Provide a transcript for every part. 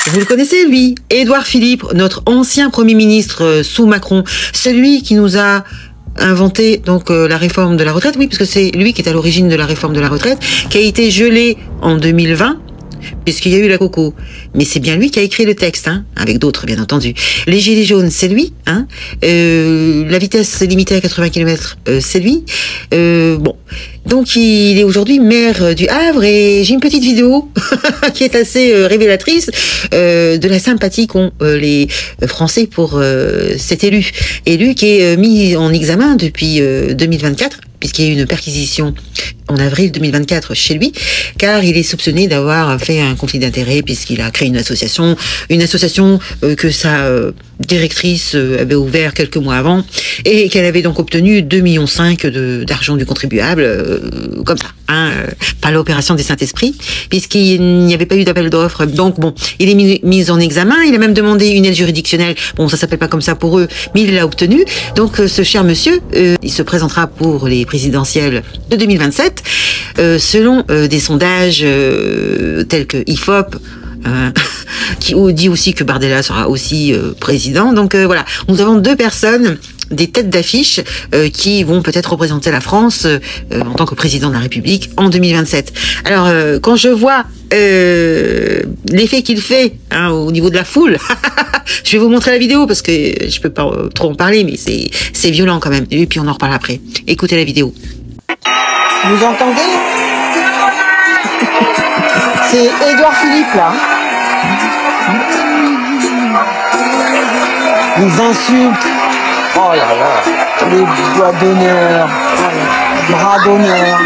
Vous le connaissez, lui, Édouard Philippe, notre ancien Premier ministre sous Macron, celui qui nous a inventé donc la réforme de la retraite, oui, parce que c'est lui qui est à l'origine de la réforme de la retraite, qui a été gelée en 2020, puisqu'il y a eu la coco. Mais c'est bien lui qui a écrit le texte, hein, avec d'autres, bien entendu. Les gilets jaunes, c'est lui, hein. La vitesse limitée à 80 km, c'est lui. Bon. Donc, il est aujourd'hui maire du Havre et j'ai une petite vidéo qui est assez révélatrice de la sympathie qu'ont les Français pour cet élu. Élu qui est mis en examen depuis 2024, puisqu'il y a eu une perquisition en avril 2024 chez lui, car il est soupçonné d'avoir fait un conflit d'intérêts puisqu'il a créé une association que sa directrice avait ouvert quelques mois avant et qu'elle avait donc obtenu 2,5 millions d'argent du contribuable, comme ça, hein, pas l'opération des Saint-Esprit, puisqu'il n'y avait pas eu d'appel d'offres. Donc bon, il est mis en examen, il a même demandé une aide juridictionnelle, bon ça s'appelle pas comme ça pour eux, mais il l'a obtenu. Donc ce cher monsieur, il se présentera pour les présidentielles de 2027, selon des sondages tels que IFOP, qui dit aussi que Bardella sera aussi président. Donc voilà, nous avons deux personnes, des têtes d'affiche qui vont peut-être représenter la France en tant que président de la République en 2027. Alors quand je vois l'effet qu'il fait, hein, au niveau de la foule, je vais vous montrer la vidéo parce que je peux pas trop en parler, mais c'est violent quand même. Et puis on en reparle après. Écoutez la vidéo. Vous entendez? C'est Édouard Philippe, là. Les insultes. Oh là là. Les doigts d'honneur. Bras d'honneur.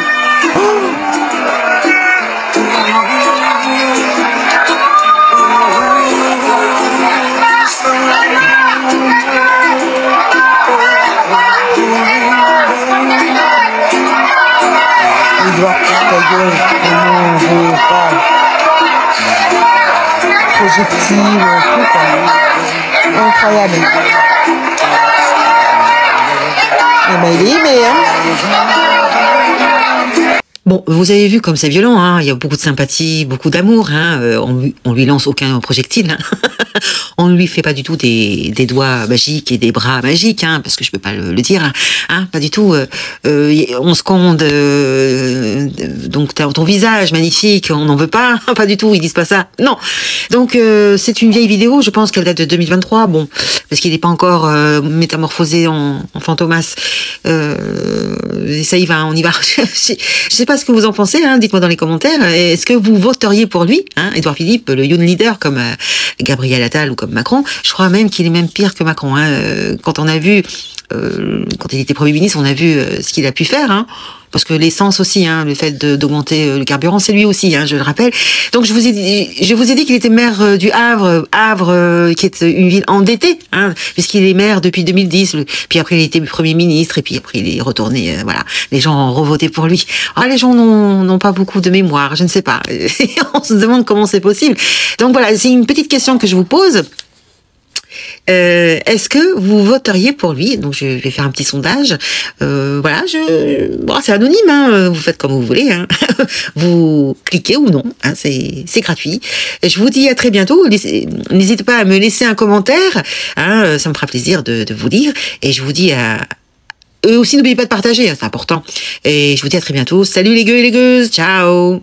Édouard, ta gueule. Non, je veux pas. Projectile, tout quoi. Incroyable. Eh ben il est aimé, hein. Bon, vous avez vu comme c'est violent, hein. Il y a beaucoup de sympathie, beaucoup d'amour, hein. On lui lance aucun projectile, hein. On ne lui fait pas du tout des doigts magiques et des bras magiques, hein, parce que je peux pas le dire, hein, pas du tout. On scande donc ton visage magnifique, on n'en veut pas, pas du tout, ils disent pas ça. Non. Donc c'est une vieille vidéo, je pense qu'elle date de 2023, bon, parce qu'il n'est pas encore métamorphosé en Fantomas. Et ça y va, on y va. Je sais pas ce que vous en pensez, hein, dites-moi dans les commentaires. Est-ce que vous voteriez pour lui, hein, Édouard Philippe, le Young Leader comme Gabriel Attal ou comme Macron? Je crois même qu'il est même pire que Macron, hein. Quand on a vu, quand il était Premier ministre, on a vu ce qu'il a pu faire, hein. Parce que l'essence aussi, hein, le fait d'augmenter le carburant, c'est lui aussi, hein, je le rappelle. Donc je vous ai dit qu'il était maire du Havre, qui est une ville endettée, hein, puisqu'il est maire depuis 2010. Puis après il était Premier ministre et puis après il est retourné. Voilà, les gens ont revoté pour lui. Ah, les gens n'ont pas beaucoup de mémoire, je ne sais pas. On se demande comment c'est possible. Donc voilà, c'est une petite question que je vous pose. Est-ce que vous voteriez pour lui? Donc je vais faire un petit sondage. Voilà, bon, c'est anonyme, hein, vous faites comme vous voulez, hein. Vous cliquez ou non, hein, c'est gratuit. Et je vous dis à très bientôt. N'hésitez pas à me laisser un commentaire, hein, ça me fera plaisir de vous lire. Et je vous dis à eux aussi, n'oubliez pas de partager, hein, c'est important. Et je vous dis à très bientôt. Salut les gueux et les gueuses, ciao.